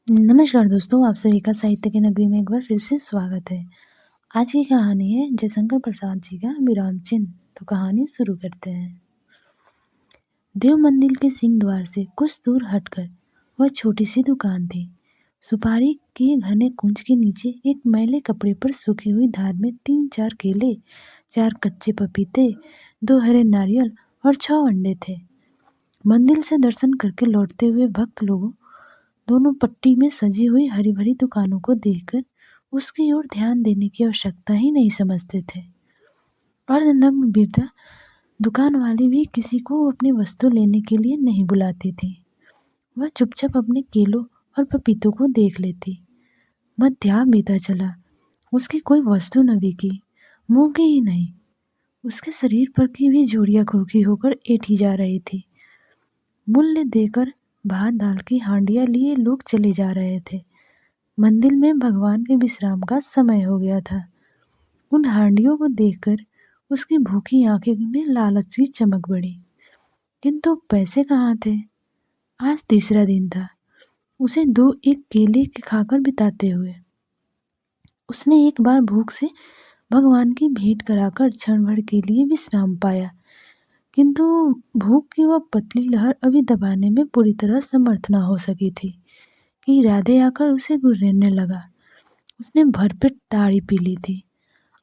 नमस्कार दोस्तों, आप सभी का साहित्य की नगरी में एक बार फिर से स्वागत है। आज की कहानी है जयशंकर प्रसाद जी का विराम चिन्ह। तो कहानी शुरू करते हैं। देव मंदिर के सिंह द्वार से कुछ दूर हटकर वह छोटी सी दुकान थी। सुपारी के घने कुंज के नीचे एक मैले कपड़े पर सूखी हुई धार में 3-4 केले, 4 कच्चे पपीते, 2 हरे नारियल और 6 अंडे थे। मंदिर से दर्शन करके लौटते हुए भक्त लोगों दोनों पट्टी में सजी हुई हरी भरी दुकानों को देखकर उसकी ओर ध्यान देने की आवश्यकता ही नहीं समझते थे। अर्धनग्न वृद्धा दुकान वाली भी किसी को अपनी वस्तु लेने के लिए नहीं बुलाती थी। वह चुपचाप अपने केलों और पपीतों को देख लेती। मध्याह्न बीता चला, उसकी कोई वस्तु न बिकी, मुंह की ही नहीं, उसके शरीर पर की भी झुर्रियां खुरखी होकर ऐंठी जा रही थी। मूल्य देकर भात दाल की हांडियां लिए लोग चले जा रहे थे। मंदिर में भगवान के विश्राम का समय हो गया था। उन हांडियों को देखकर उसकी भूखी आंखें में लालच की चमक बढ़ी। किंतु पैसे कहाँ थे? आज तीसरा दिन था, उसे 2-1 केले के खाकर बिताते हुए। उसने एक बार भूख से भगवान की भेंट कराकर क्षण भर के लिए विश्राम पाया, किंतु भूख की वह पतली लहर अभी दबाने में पूरी तरह समर्थ न हो सकी थी कि राधे आकर उसे गुर्रेरने लगा। उसने भरपेट ताड़ी पी ली थी।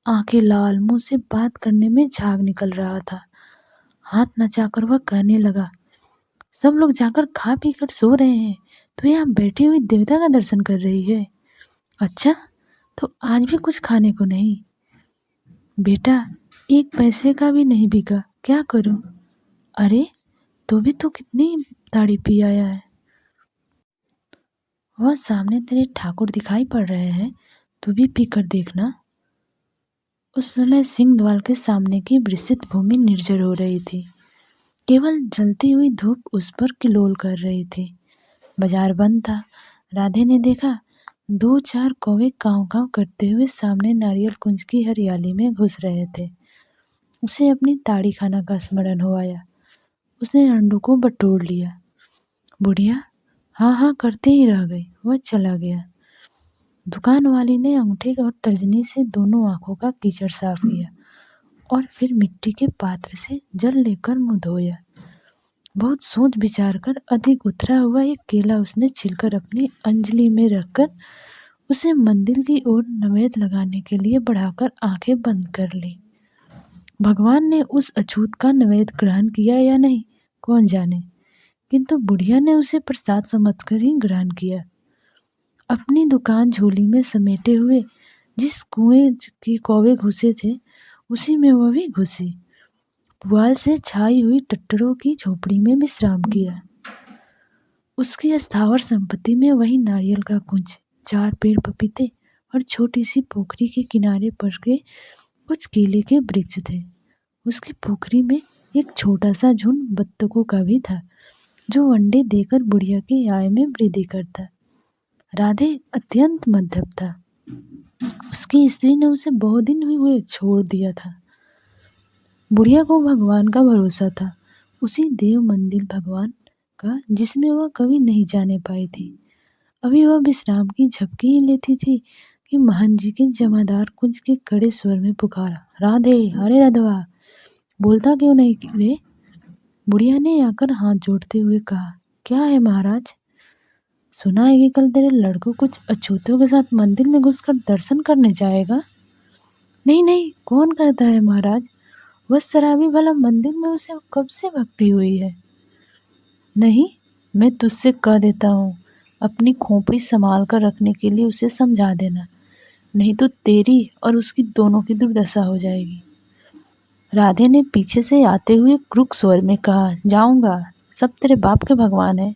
आंखें लाल, मुंह से बात करने में झाग निकल रहा था। हाथ नचाकर वह कहने लगा, सब लोग जाकर खा पी कर सो रहे हैं, तो यहाँ बैठी हुई देवता का दर्शन कर रही है। अच्छा, तो आज भी कुछ खाने को नहीं? बेटा, 1 पैसे का भी नहीं बिका, क्या करूं? अरे, तू भी तो कितनी ताड़ी पी आया है। वह सामने तेरे ठाकुर दिखाई पड़ रहे हैं, तू भी पी कर देखना। उस समय सिंहद्वार के सामने की विस्तृत भूमि निर्जर हो रही थी। केवल जलती हुई धूप उस पर किलोल कर रही थी। बाजार बंद था। राधे ने देखा 2-4 कौवे कांव-कांव करते हुए सामने नारियल कुंज की हरियाली में घुस रहे थे। उसे अपनी ताड़ी खाना का स्मरण हो आया। उसने अंडों को बटोर लिया। बुढ़िया हाँ हाँ करते ही रह गई। वह चला गया। दुकान वाली ने अंगूठे और तर्जनी से दोनों आंखों का कीचड़ साफ किया और फिर मिट्टी के पात्र से जल लेकर मुंह धोया। बहुत सोच विचार कर अधिक उतरा हुआ एक केला उसने छिलकर अपनी अंजलि में रखकर उसे मंदिर की ओर नैवेद्य लगाने के लिए बढ़ाकर आंखें बंद कर ली। भगवान ने उस अछूत का नैवेद्य ग्रहण किया या नहीं, कौन जाने, किंतु बुढ़िया ने उसे प्रसाद समझकर ही ग्रहण किया। अपनी दुकान झोली में समेटे हुए जिस कुएं के कौवे घुसे थे, उसी में वह भी घुसी। पुआल से छाई हुई टट्टरों की झोपड़ी में विश्राम किया। उसकी स्थावर संपत्ति में वही नारियल का कुंज, 4 पेड़ पपीते और छोटी सी पोखरी के किनारे पर के कुछ केले के वृक्ष थे। उसकी पोखरी में एक छोटा सा झुंड बत्तखों का भी था, जो अंडे देकर बुढ़िया की आय में वृद्धि करता। राधे अत्यंत मद्यप था। उसकी स्त्री ने उसे बहुत दिन हुए छोड़ दिया था। बुढ़िया को भगवान का भरोसा था, उसी देव मंदिर भगवान का जिसमें वह कभी नहीं जाने पाई थी। अभी वह विश्राम की झपकी ही लेती थी कि महंत जी के जमादार कुंज के कड़े स्वर में पुकारा, राधे, अरे राधवा, बोलता क्यों नहीं रे? बुढ़िया ने आकर हाथ जोड़ते हुए कहा, क्या है महाराज? सुना है कि कल तेरे लड़कों कुछ अछूतों के साथ मंदिर में घुसकर दर्शन करने जाएगा। नहीं नहीं, कौन कहता है महाराज? वह शराबी भला मंदिर में उसे कब से भक्ति हुई है? नहीं, मैं तुझसे कह देता हूँ, अपनी खोपड़ी संभाल कर रखने के लिए उसे समझा देना, नहीं तो तेरी और उसकी दोनों की दुर्दशा हो जाएगी। राधे ने पीछे से आते हुए क्रूर स्वर में कहा, जाऊंगा, सब तेरे बाप के भगवान है,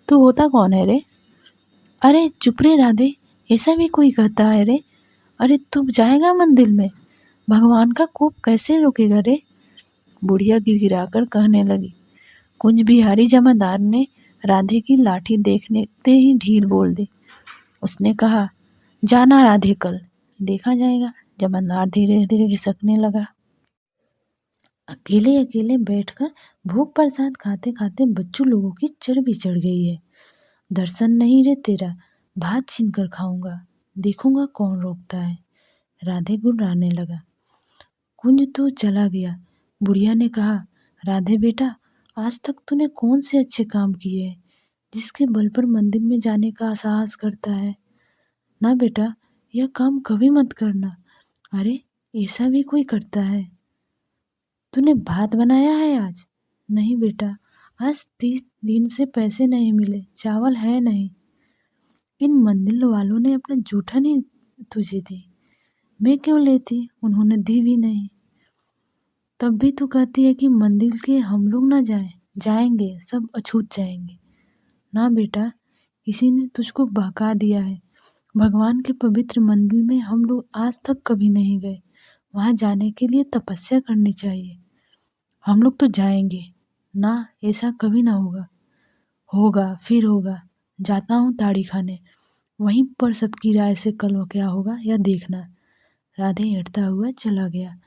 तू होता कौन है रे? अरे चुप रे राधे, ऐसा भी कोई कहता है रे? अरे तू जाएगा मंदिर में? भगवान का कोप कैसे रोकेगा रे? बुढ़िया गिड़गिड़ाकर कहने लगी। कुंज बिहारी जमादार ने राधे की लाठी देखते ही ढील बोल दी। उसने कहा, जाना राधे, कल देखा जाएगा। जमादार धीरे धीरे खिसकने लगा। अकेले अकेले बैठकर भोग प्रसाद खाते खाते बच्चों लोगों की चर्बी चढ़ गई है। दर्शन नहीं रे तेरा, भात छीन कर खाऊंगा, देखूंगा कौन रोकता है। राधे गुर्राने लगा। कुंज तो चला गया। बुढ़िया ने कहा, राधे बेटा, आज तक तूने कौन से अच्छे काम किए हैं जिसके बल पर मंदिर में जाने का साहस करता है? ना बेटा, यह काम कभी मत करना। अरे, ऐसा भी कोई करता है? तूने भात बनाया है आज? नहीं बेटा, आज 30 दिन से पैसे नहीं मिले, चावल है नहीं। इन मंदिर वालों ने अपना जूठा नहीं तुझे दी, मैं क्यों लेती, उन्होंने दी भी नहीं। तब भी तू कहती है कि मंदिर के हम लोग ना जाएंगे, सब अछूत जाएंगे। ना बेटा, किसी ने तुझको बहका दिया है। भगवान के पवित्र मंदिर में हम लोग आज तक कभी नहीं गए। वहां जाने के लिए तपस्या करनी चाहिए। हम लोग तो जाएंगे। ना, ऐसा कभी ना होगा। होगा, फिर होगा। जाता हूँ ताड़ी खाने, वहीं पर सबकी राय से कल क्या होगा यह देखना। राधे हटता हुआ चला गया।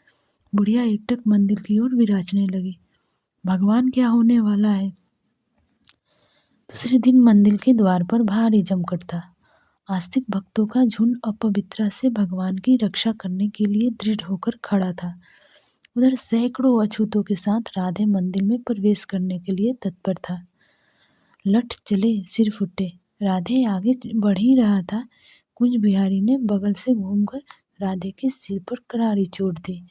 बुढ़िया एकटक मंदिर की ओर विराजने लगी। भगवान क्या होने वाला है? दूसरे दिन मंदिर के द्वार पर भारी जमघट था। आस्तिक भक्तों का झुंड अपवित्रता से भगवान की रक्षा करने के लिए दृढ़ होकर खड़ा था। उधर सैकड़ों अछूतों के साथ राधे मंदिर में प्रवेश करने के लिए तत्पर था। लठ चले सिर फुटे, राधे आगे बढ़ ही रहा था। कुंज बिहारी ने बगल से घूमकर राधे के सिर पर करारी चोट दी।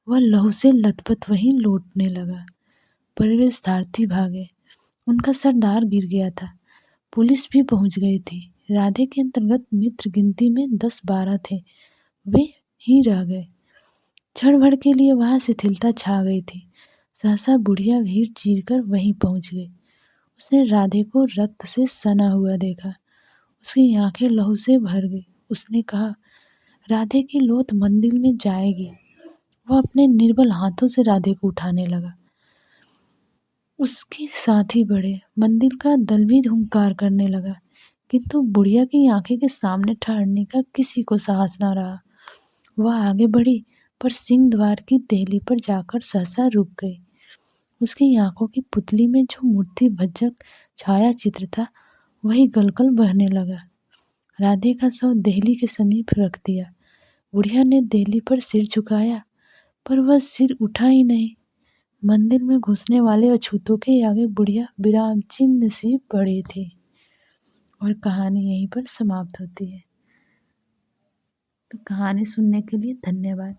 वह लहू से लथपथ वहीं लौटने लगा। प्रवेशद्वार भागे। उनका सरदार गिर गया था। पुलिस भी पहुंच गई थी। राधे के अंतर्गत मित्र गिनती में 10-12 थे, वे ही रह गए। क्षण भर के लिए वहां शिथिलता छा गई थी। सहसा बुढ़िया भीड़ चीर कर वहीं पहुंच गई। उसने राधे को रक्त से सना हुआ देखा। उसकी आंखें लहू से भर गई। उसने कहा, राधे की लौट मंदिर में जाएगी। वह अपने निर्बल हाथों से राधे को उठाने लगा। उसके साथी बढ़े। मंदिर का दल भी हुंकार करने लगा, किंतु बुढ़िया की आंखें के सामने ठहरने का किसी को साहस न रहा। वह आगे बढ़ी, पर सिंह द्वार की देहली पर जाकर सहसा रुक गई। उसकी आंखों की पुतली में जो मूर्ति भज्जक छाया चित्र था, वही गलगल बहने लगा। राधे का शव देहली के समीप रख दिया। बुढ़िया ने देहली पर सिर झुकाया, पर वह सिर उठा ही नहीं। मंदिर में घुसने वाले अछूतों के आगे बुढ़िया विराम चिन्ह सी पड़ी थी। और कहानी यहीं पर समाप्त होती है। तो कहानी सुनने के लिए धन्यवाद।